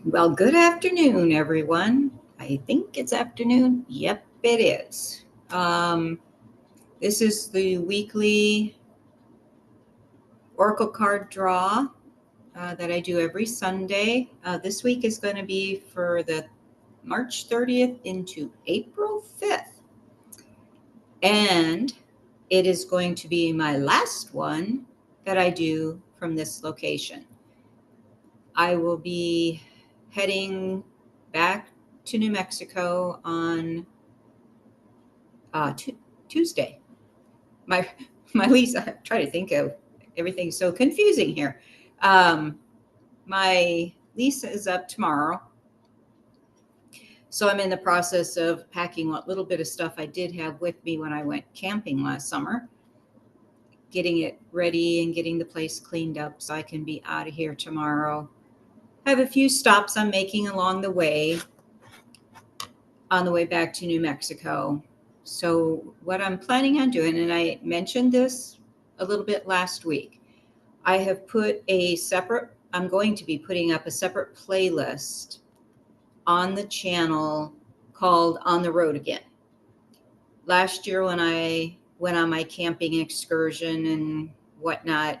Well, good afternoon, everyone. I think it's afternoon. Yep, it is. This is the weekly Oracle card draw that I do every Sunday. This week is going to be for the March 30th into April 5th. And it is going to be my last one that I do from this location. I will be heading back to New Mexico on Tuesday. My lease. I try to think of everything's so confusing here. My lease is up tomorrow, so I'm in the process of packing what little bit of stuff I did have with me when I went camping last summer, getting it ready and getting the place cleaned up so I can be out of here tomorrow. I have a few stops I'm making along the way on the way back to New Mexico. So what I'm planning on doing, and I mentioned this a little bit last week, I'm going to be putting up a separate playlist on the channel called On the Road Again. Last year when I went on my camping excursion and whatnot,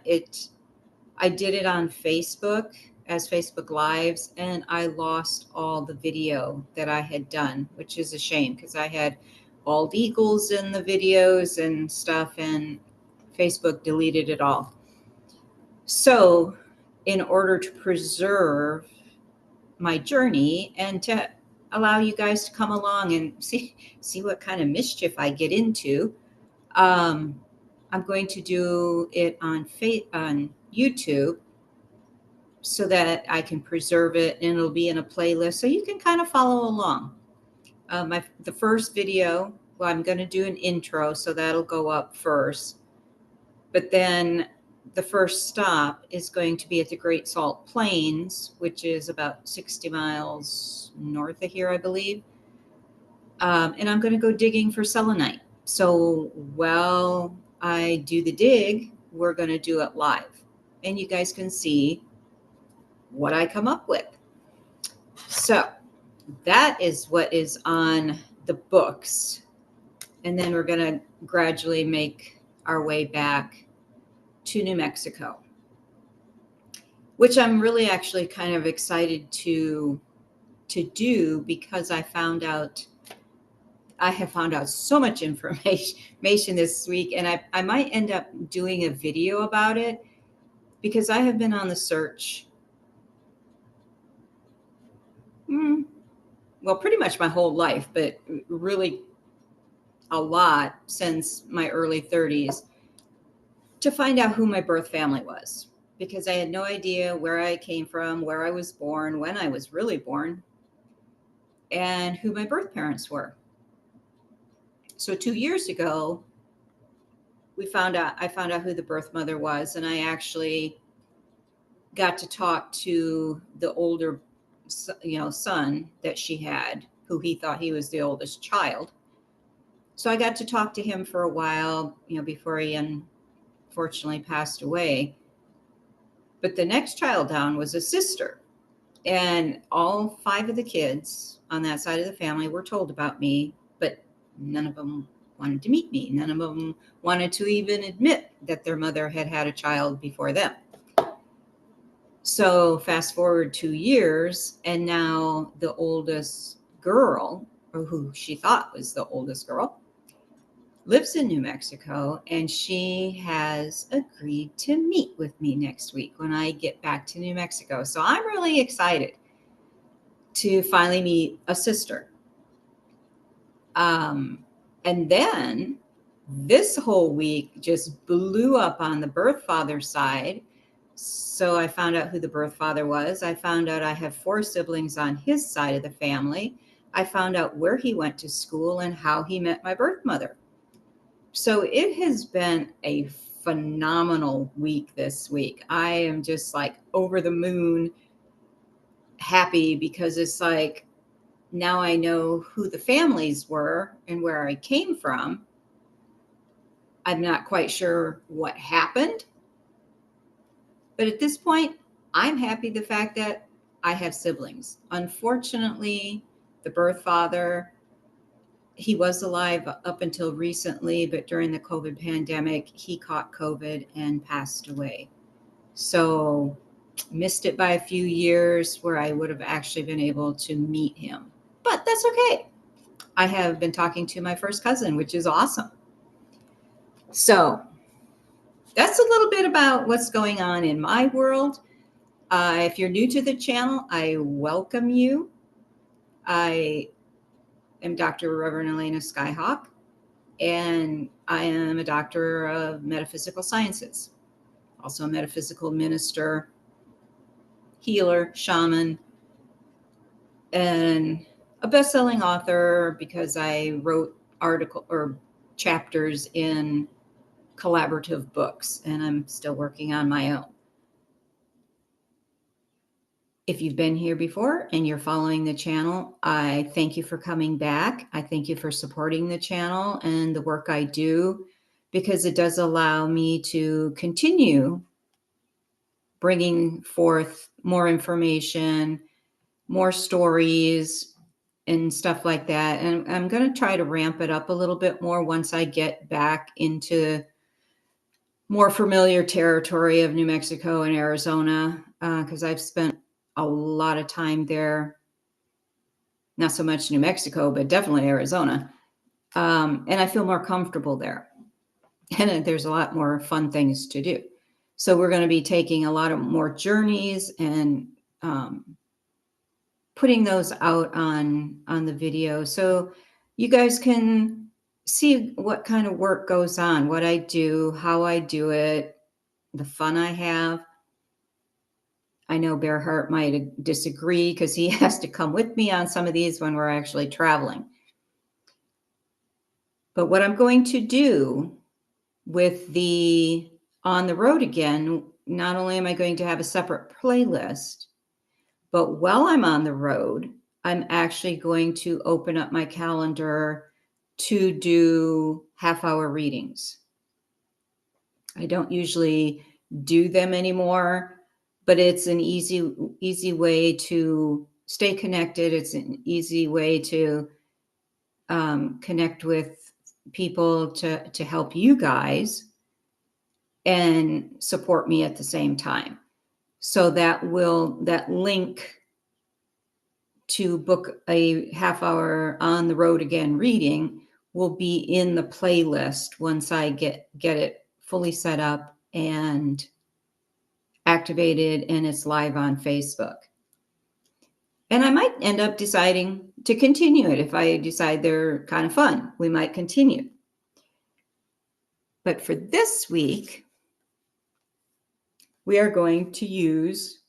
I did it on Facebook as Facebook Lives, and I lost all the video that I had done, which is a shame because I had bald eagles in the videos and stuff, and Facebook deleted it all. So in order to preserve my journey and to allow you guys to come along and see what kind of mischief I get into, I'm going to do it on YouTube so that I can preserve it, and it'll be in a playlist so you can kind of follow along. The first video, well, I'm going to do an intro, so that'll go up first. But then the first stop is going to be at the Great Salt Plains, which is about 60 miles north of here, I believe. And I'm going to go digging for selenite. So while I do the dig, we're going to do it live. And you guys can see what I come up with. So that is what is on the books. And then we're going to gradually make our way back to New Mexico, which I'm really actually kind of excited to do because I have found out so much information this week, and I might end up doing a video about it because I have been on the search pretty much my whole life, but really a lot since my early 30s to find out who my birth family was, because I had no idea where I came from, where I was born, when I was really born, and who my birth parents were. So 2 years ago, I found out who the birth mother was, and I actually got to talk to the older son that she had, who he thought he was the oldest child. So I got to talk to him for a while, before he unfortunately passed away. But the next child down was a sister, and all 5 of the kids on that side of the family were told about me, but none of them wanted to meet me. None of them wanted to even admit that their mother had a child before them. So fast forward 2 years, and now the oldest girl, or who she thought was the oldest girl, lives in New Mexico, and she has agreed to meet with me next week when I get back to New Mexico. So I'm really excited to finally meet a sister. And then this whole week just blew up on the birth father side. So I found out who the birth father was. I found out I have 4 siblings on his side of the family. I found out where he went to school and how he met my birth mother. So it has been a phenomenal week this week. I am just like over the moon happy because it's like, now I know who the families were and where I came from. I'm not quite sure what happened, But at this point, I'm happy the fact that I have siblings. Unfortunately, the birth father, he was alive up until recently, but during the COVID pandemic, he caught COVID and passed away. So missed it by a few years where I would have actually been able to meet him. But that's okay. I have been talking to my first cousin, which is awesome. So that's a little bit about what's going on in my world. If you're new to the channel, I welcome you. I am Dr. Reverend Elena Skyhawk, and I am a doctor of metaphysical sciences, also a metaphysical minister, healer, shaman, and a best-selling author because I wrote article or chapters in collaborative books, and I'm still working on my own. If you've been here before and you're following the channel, I thank you for coming back. I thank you for supporting the channel and the work I do, because it does allow me to continue bringing forth more information, more stories, and stuff like that. And I'm going to try to ramp it up a little bit more once I get back into more familiar territory of New Mexico and Arizona, because I've spent a lot of time there. Not so much New Mexico, but definitely Arizona. And I feel more comfortable there. And there's a lot more fun things to do. So we're going to be taking a lot of more journeys and putting those out on the video, so you guys can see what kind of work goes on, what I do, how I do it, the fun I have. I know Bearheart might disagree because he has to come with me on some of these when we're actually traveling. But what I'm going to do with the On the Road Again, not only am I going to have a separate playlist, but while I'm on the road, I'm actually going to open up my calendar to do half-hour readings. I don't usually do them anymore, but it's an easy way to stay connected. It's an easy way to connect with people to help you guys and support me at the same time. So that link to book a half-hour On the Road Again reading will be in the playlist once I get it fully set up and activated, and it's live on Facebook. And I might end up deciding to continue it. If I decide they're kind of fun, we might continue. But for this week, we are going to use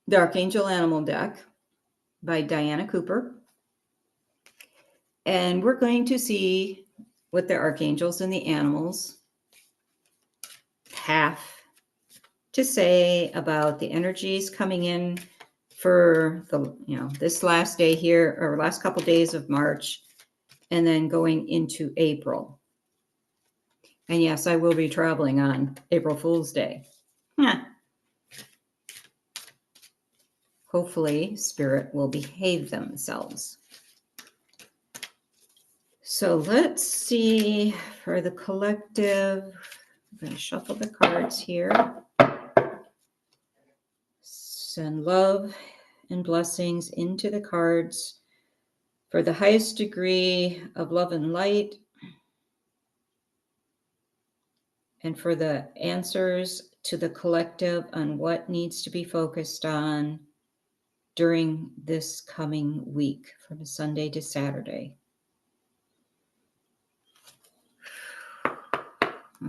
the Archangel Animal deck by Diana Cooper. And we're going to see what the archangels and the animals have to say about the energies coming in for the, this last day here, or last couple days of March, and then going into April. And yes, I will be traveling on April Fool's Day. Hopefully, Spirit will behave themselves. So let's see for the collective. I'm going to shuffle the cards here. Send love and blessings into the cards for the highest degree of love and light, and for the answers to the collective on what needs to be focused on during this coming week from Sunday to Saturday.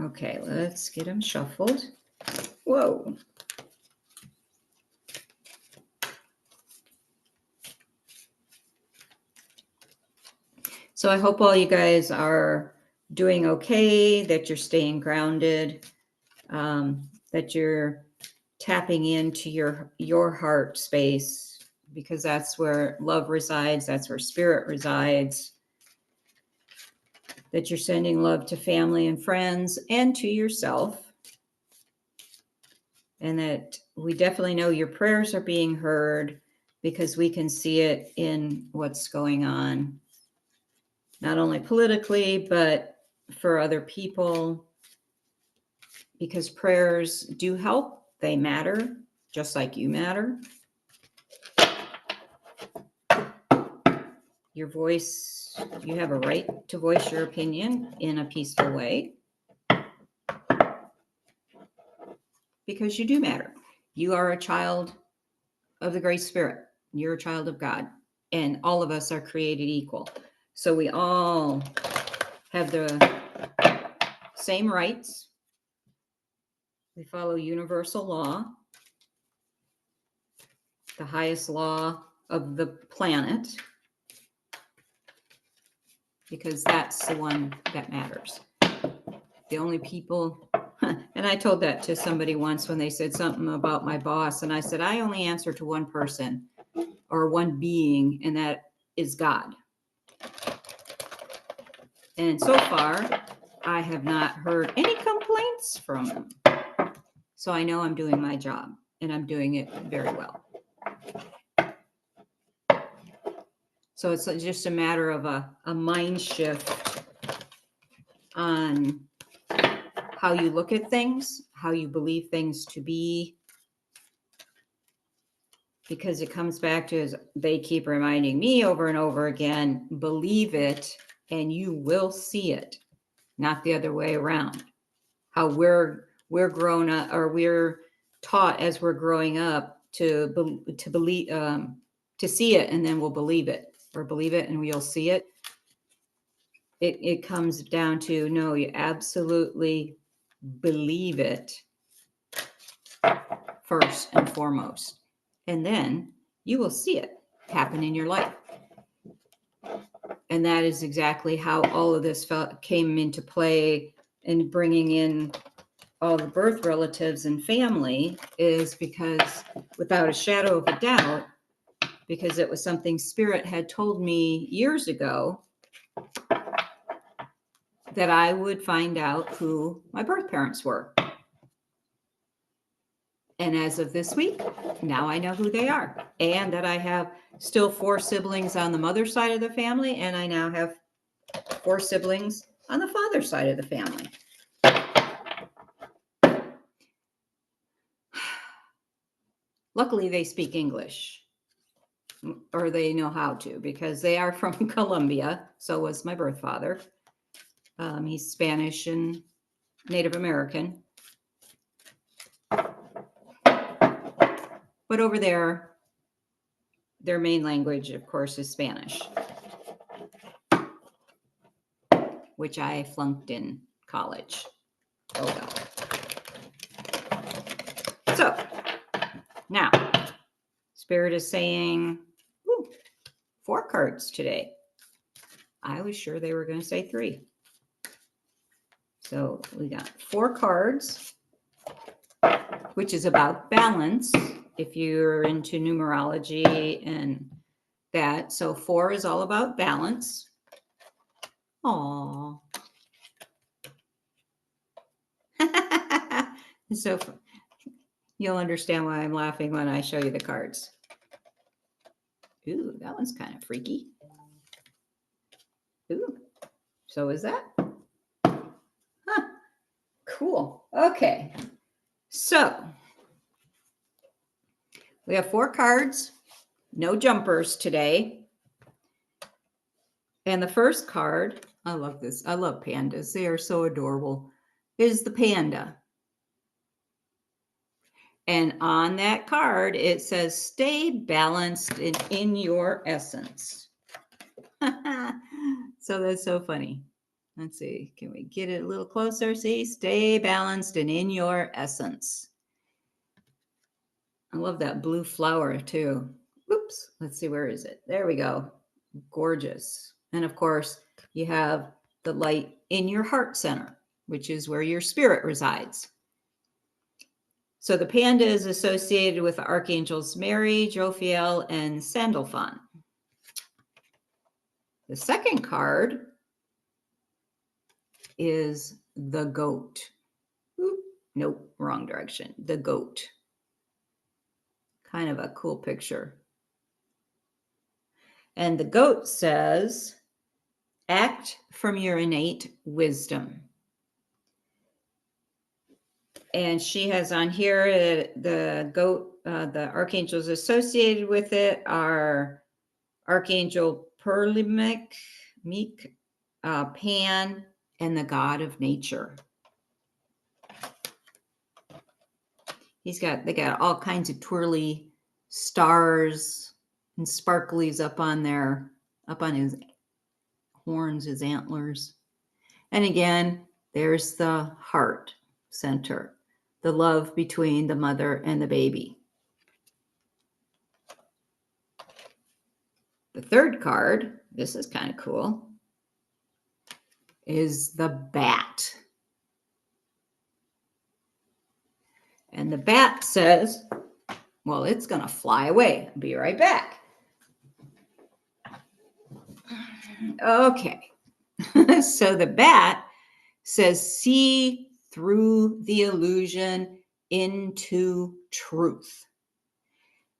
Okay, let's get them shuffled. Whoa. So I hope all you guys are doing okay, that you're staying grounded, that you're tapping into your heart space, because that's where love resides, that's where spirit resides, that you're sending love to family and friends and to yourself. and that we definitely know your prayers are being heard because we can see it in what's going on, not only politically, but for other people, because prayers do help. They matter, just like you matter. Your voice, you have a right to voice your opinion in a peaceful way because you do matter. You are a child of the Great Spirit. You're a child of God, and all of us are created equal. So we all have the same rights. We follow universal law, the highest law of the planet, because that's the one that matters. The only people, and I told that to somebody once when they said something about my boss, and I said, I only answer to one person or one being, and that is God. And so far, I have not heard any complaints from him. So I know I'm doing my job, and I'm doing it very well. So it's just a matter of a mind shift on how you look at things, how you believe things to be, because it comes back to, as they keep reminding me over and over again, believe it and you will see it, not the other way around. How we're grown up, or we're taught as we're growing up to believe, to see it, and then we'll believe it, or believe it and we'll see it. It comes down to, no, you absolutely believe it first and foremost, and then you will see it happen in your life. And that is exactly how all of this came into play, and bringing in all the birth relatives and family, is because, without a shadow of a doubt, because it was something Spirit had told me years ago, that I would find out who my birth parents were. And as of this week, now I know who they are, and that I have still 4 siblings on the mother's side of the family, and I now have 4 siblings on the father's side of the family. Luckily, they speak English, or they know how to, because they are from Colombia. So was my birth father. He's Spanish and Native American. But over there, their main language, of course, is Spanish, which I flunked in college. Oh well. So now, Spirit is saying, 4 cards today. I was sure they were going to say 3. So we got 4 cards, which is about balance, if you're into numerology and that. So 4 is all about balance. Aww. So you'll understand why I'm laughing when I show you the cards. Ooh, that one's kind of freaky. Ooh, so is that? Huh. Cool. Okay. So we have 4 cards, no jumpers today. And the first card, I love this. I love pandas. They are so adorable. Is the panda. And on that card, it says, stay balanced in your essence. So that's so funny. Let's see. Can we get it a little closer? See, stay balanced and in your essence. I love that blue flower too. Oops. Let's see. Where is it? There we go. Gorgeous. And of course, you have the light in your heart center, which is where your spirit resides. So the panda is associated with the archangels Mary, Jophiel, and Sandalphon. The second card is the goat. Nope, wrong direction. The goat. Kind of a cool picture. And the goat says, act from your innate wisdom. And she has on here the goat, the archangels associated with it are Archangel Perlimic, Pan, and the god of nature. They got all kinds of twirly stars and sparklies up on his horns, his antlers. And again, there's the heart center, the love between the mother and the baby. The third card, this is kind of cool, is the bat. And the bat says, well, it's going to fly away. I'll be right back. Okay. So the bat says, see through the illusion into truth.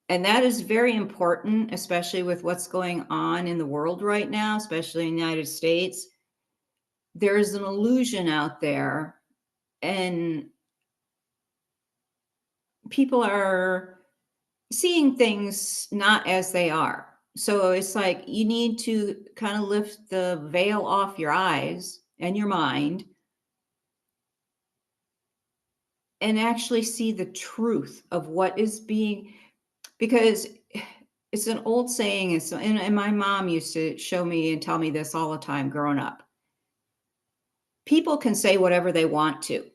And that is very important, especially with what's going on in the world right now, especially in the United States. There's an illusion out there, and people are seeing things not as they are. So it's like you need to kind of lift the veil off your eyes and your mind and actually see the truth of what is being, because it's an old saying, and my mom used to show me and tell me this all the time growing up. People can say whatever they want to.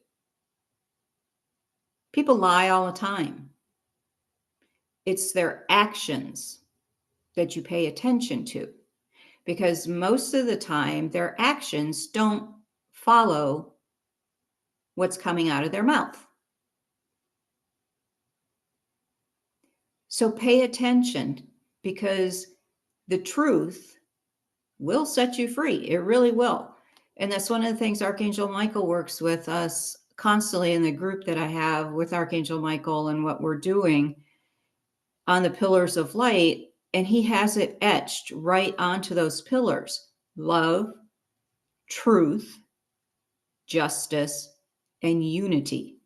People lie all the time. It's their actions that you pay attention to, because most of the time their actions don't follow what's coming out of their mouth. So pay attention, because the truth will set you free. It really will. And that's one of the things Archangel Michael works with us constantly in the group that I have with Archangel Michael and what we're doing on the pillars of light. And he has it etched right onto those pillars: love, truth, justice, and unity.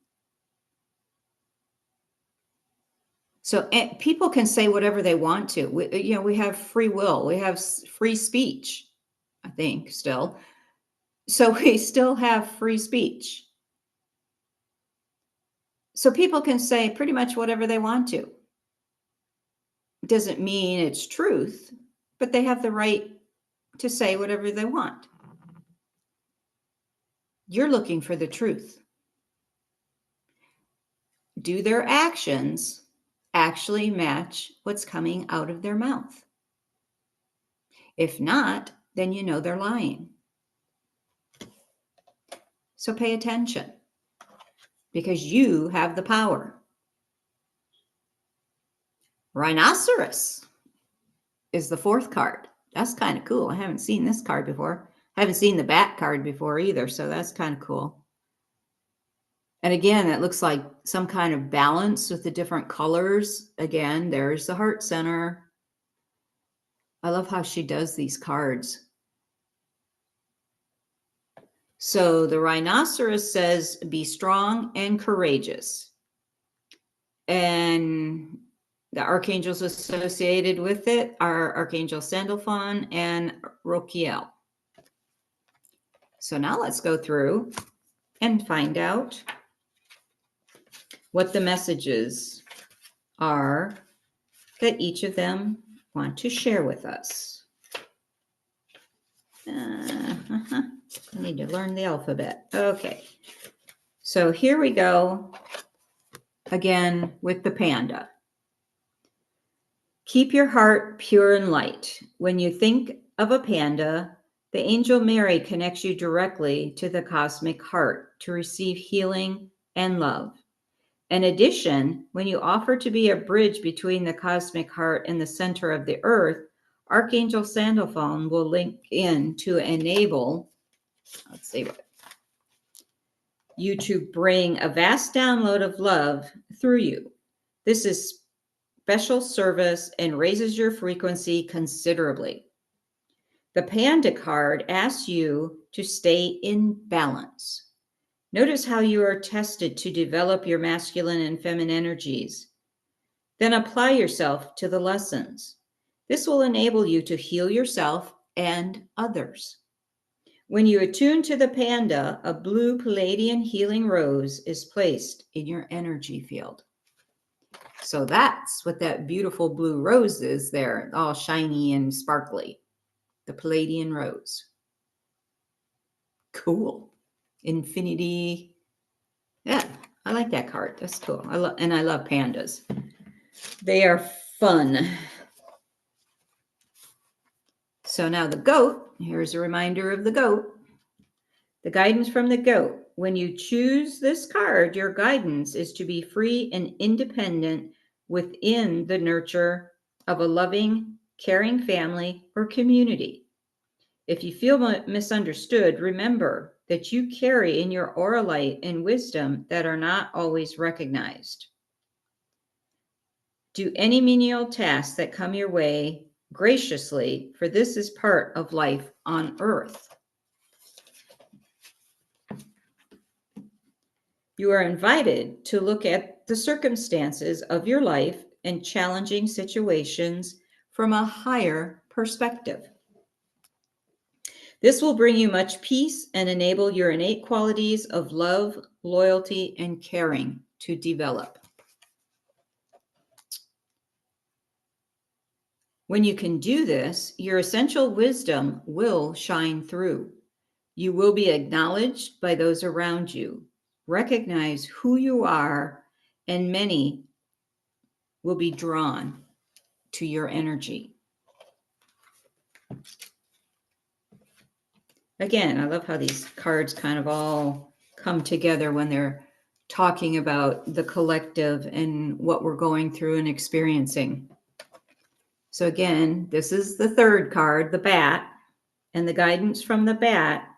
So people can say whatever they want to. We have free will. We have free speech, I think, still. So we still have free speech. So people can say pretty much whatever they want to. It doesn't mean it's truth, but they have the right to say whatever they want. You're looking for the truth. Do their actions actually match what's coming out of their mouth? If not, then you know they're lying. So pay attention, because you have the power. Rhinoceros is the fourth card. That's kind of cool. I haven't seen this card before. I haven't seen the bat card before either, so that's kind of cool. And again, that looks like some kind of balance with the different colors. Again, there's the heart center. I love how she does these cards. So the rhinoceros says, be strong and courageous. And the archangels associated with it are Archangel Sandalphon and Rokiel. So now let's go through and find out what the messages are that each of them want to share with us. I need to learn the alphabet. Okay. So here we go again with the panda. Keep your heart pure and light. When you think of a panda, the angel Mary connects you directly to the cosmic heart to receive healing and love. In addition, when you offer to be a bridge between the cosmic heart and the center of the earth, Archangel Sandalphon will link in to enable, let's see what, you to bring a vast download of love through you. This is special service and raises your frequency considerably. The Panda card asks you to stay in balance. Notice how you are tested to develop your masculine and feminine energies. Then apply yourself to the lessons. This will enable you to heal yourself and others. When you attune to the Panda, a blue Palladian healing rose is placed in your energy field. So that's what that beautiful blue rose is there, all shiny and sparkly. The Palladian rose. Cool. Infinity. Yeah, I like that card. That's cool. I love pandas. They are fun. So now the goat. Here's a reminder of the goat. The guidance from the goat. When you choose this card, your guidance is to be free and independent within the nurture of a loving, caring family or community. If you feel misunderstood, remember that you carry in your aura light and wisdom that are not always recognized. Do any menial tasks that come your way graciously, for this is part of life on earth. You are invited to look at the circumstances of your life and challenging situations from a higher perspective. This will bring you much peace and enable your innate qualities of love, loyalty, and caring to develop. When you can do this, your essential wisdom will shine through. You will be acknowledged by those around you. Recognize who you are, and many will be drawn to your energy. Again, I love how these cards kind of all come together when they're talking about the collective and what we're going through and experiencing. So again, this is the third card, the bat, and the guidance from the bat.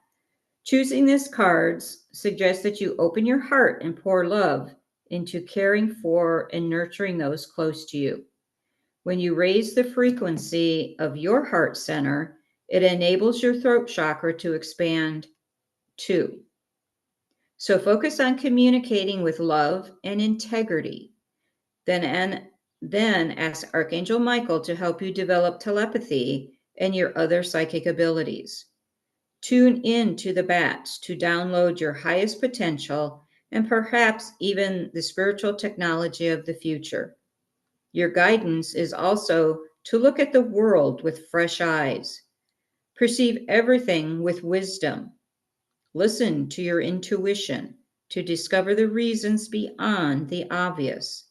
Choosing this card suggests that you open your heart and pour love into caring for and nurturing those close to you. When you raise the frequency of your heart center, it enables your throat chakra to expand too. So focus on communicating with love and integrity. Then ask Archangel Michael to help you develop telepathy and your other psychic abilities. Tune in to the bats to download your highest potential and perhaps even the spiritual technology of the future. Your guidance is also to look at the world with fresh eyes. Perceive everything with wisdom. Listen to your intuition to discover the reasons beyond the obvious.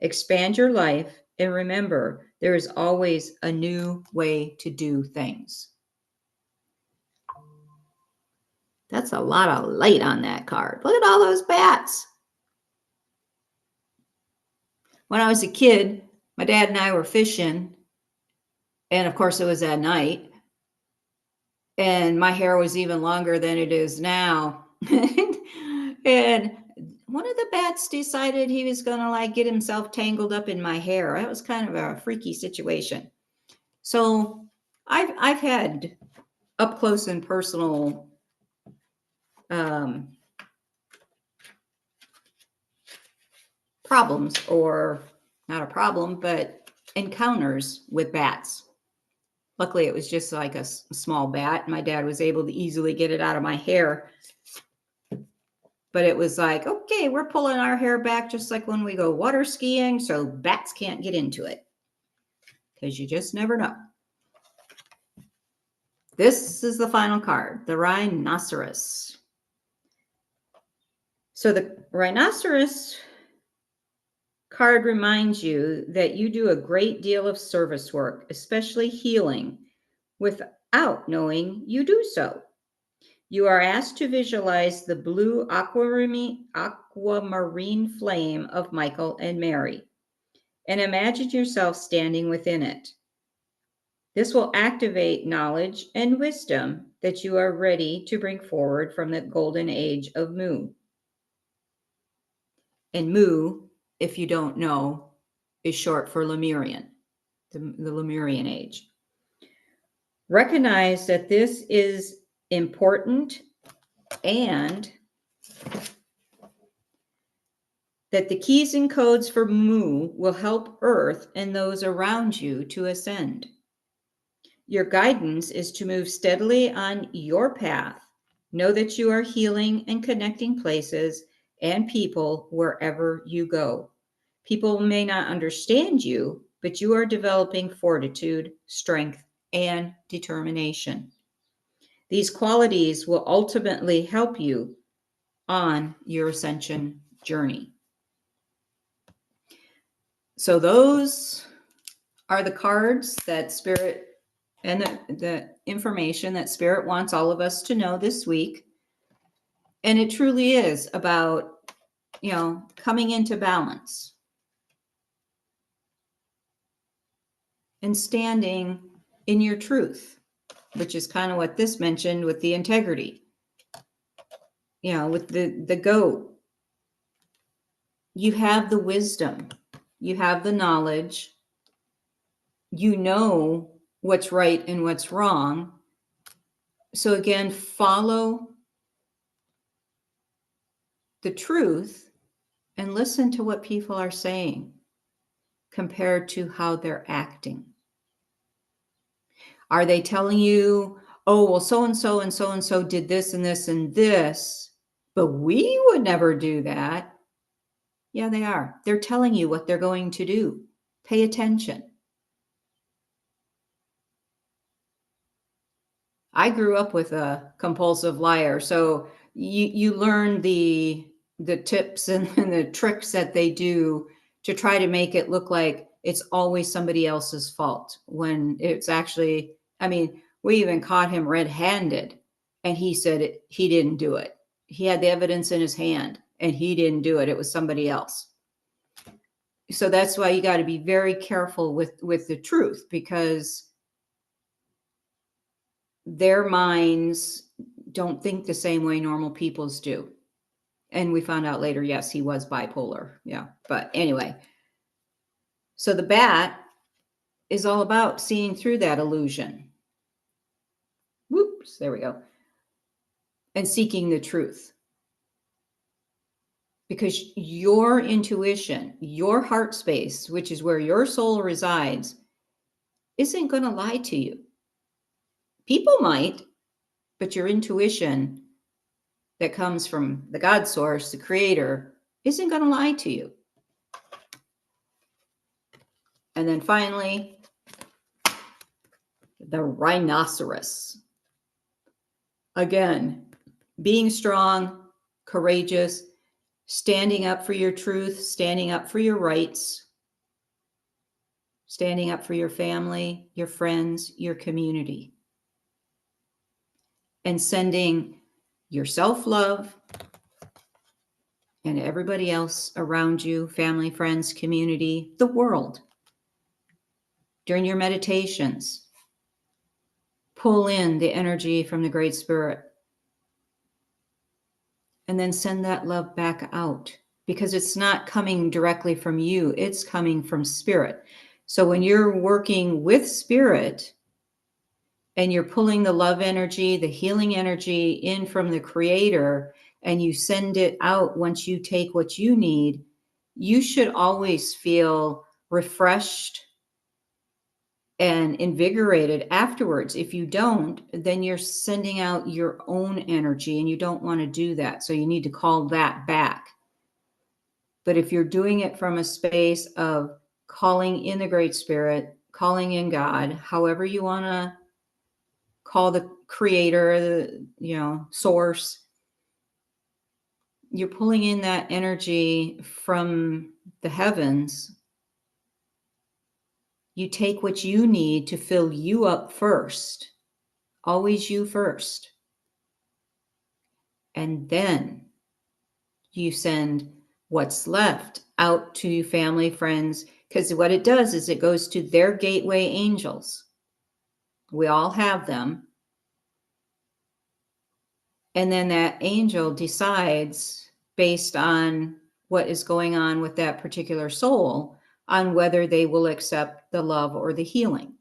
Expand your life and remember there is always a new way to do things. That's a lot of light on that card. Look at all those bats. When I was a kid, my dad and I were fishing, and of course it was at night, and my hair was even longer than it is now. And one of the bats decided he was going to get himself tangled up in my hair. That was kind of a freaky situation. So I've had up close and personal problems, or not a problem, but encounters with bats. Luckily, it was just like a small bat. My dad was able to easily get it out of my hair. But it was like, okay, we're pulling our hair back just like when we go water skiing, so bats can't get into it. Because you just never know. This is the final card, the Rhinoceros. So the Rhinoceros card reminds you that you do a great deal of service work, especially healing, without knowing you do so. You are asked to visualize the blue aquamarine flame of Michael and Mary, and imagine yourself standing within it. This will activate knowledge and wisdom that you are ready to bring forward from the golden age of Mu. And Mu, if you don't know, is short for Lemurian, the Lemurian age. Recognize that this is important and that the keys and codes for Mu will help Earth and those around you to ascend. Your guidance is to move steadily on your path. Know that you are healing and connecting places and people wherever you go. People may not understand you, but you are developing fortitude, strength, and determination. These qualities will ultimately help you on your ascension journey. So those are the cards that Spirit and the information that Spirit wants all of us to know this week. And it truly is about, coming into balance and standing in your truth, which is kind of what this mentioned with the integrity. With the goat, you have the wisdom, you have the knowledge, you know what's right and what's wrong. So again, follow the truth and listen to what people are saying compared to how they're acting. Are they telling you, oh, well, so-and-so and so-and-so did this and this and this, but we would never do that? Yeah, they are. They're telling you what they're going to do. Pay attention. I grew up with a compulsive liar, so you learn the tips and the tricks that they do to try to make it look like it's always somebody else's fault when it's actually, we even caught him red-handed and he said he didn't do it. He had the evidence in his hand and he didn't do it. It was somebody else. So that's why you got to be very careful with the truth, because their minds don't think the same way normal people's do. And we found out later, yes, he was bipolar. Yeah. But anyway, so the bat is all about seeing through that illusion. Whoops, there we go. And seeking the truth. Because your intuition, your heart space, which is where your soul resides, isn't going to lie to you. People might, but your intuition that comes from the God source, the creator, isn't going to lie to you. And then finally, the Rhinoceros. Again, being strong, courageous, standing up for your truth, standing up for your rights, standing up for your family, your friends, your community, and sending your self-love and everybody else around you, family, friends, community, the world. During your meditations, pull in the energy from the Great Spirit and then send that love back out, because it's not coming directly from you. It's coming from Spirit. So when you're working with Spirit and you're pulling the love energy, the healing energy in from the Creator, and you send it out once you take what you need, you should always feel refreshed and invigorated afterwards. If you don't, then you're sending out your own energy, and you don't want to do that. So you need to call that back. But if you're doing it from a space of calling in the Great Spirit, calling in God, however you want to call the Creator, the source, you're pulling in that energy from the heavens. You take what you need to fill you up first. Always you first. And then you send what's left out to family, friends, because what it does is it goes to their gateway angels. We all have them. And then that angel decides based on what is going on with that particular soul on whether they will accept the love or the healing.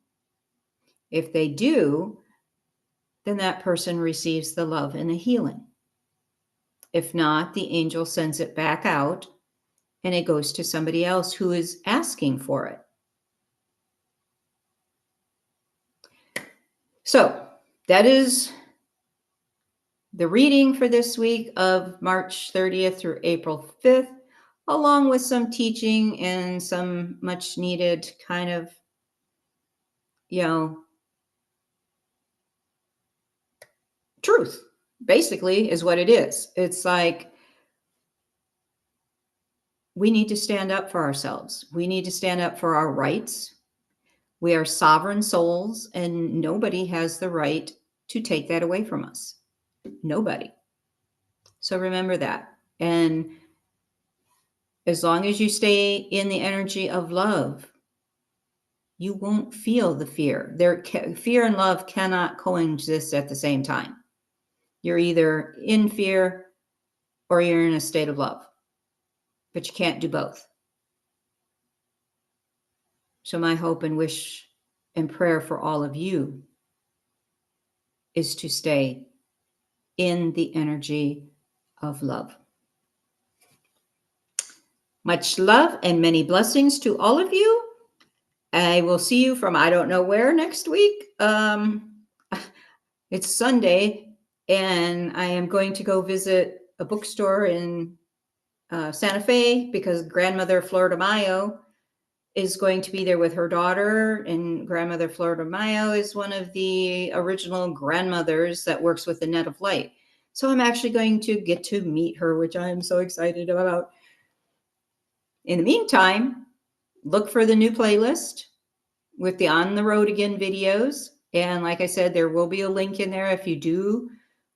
If they do, then that person receives the love and the healing. If not, the angel sends it back out and it goes to somebody else who is asking for it. So that is the reading for this week of March 30th through April 5th, along with some teaching and some much needed kind of, truth, basically, is what it is. It's like, we need to stand up for ourselves. We need to stand up for our rights. We are sovereign souls, and nobody has the right to take that away from us. Nobody. So remember that. And as long as you stay in the energy of love, you won't feel the fear. Fear and love cannot coexist at the same time. You're either in fear or you're in a state of love, but you can't do both. So my hope and wish and prayer for all of you is to stay in the energy of love. Much love and many blessings to all of you. I will see you from I don't know where next week. It's Sunday, and I am going to go visit a bookstore in Santa Fe because grandmother Florida Mayo is going to be there with her daughter, and grandmother Florida Mayo is one of the original grandmothers that works with the Net of Light. So I'm actually going to get to meet her, which I am so excited about. In the meantime, look for the new playlist with the On the Road Again videos. And like I said, there will be a link in there if you do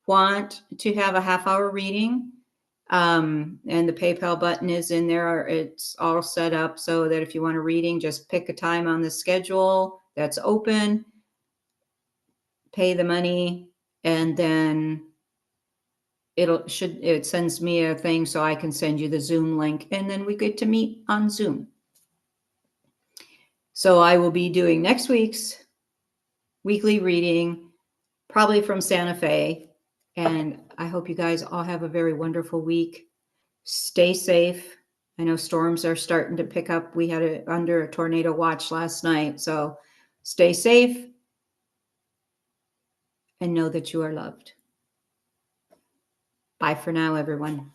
want to have a half-hour reading. And the PayPal button is in there. It's all set up so that if you want a reading, just pick a time on the schedule that's open, pay the money, and then it sends me a thing so I can send you the Zoom link, and then we get to meet on Zoom. So I will be doing next week's weekly reading, probably from Santa Fe. And I hope you guys all have a very wonderful week. Stay safe. I know storms are starting to pick up. We had under a tornado watch last night. So stay safe and know that you are loved. Bye for now, everyone.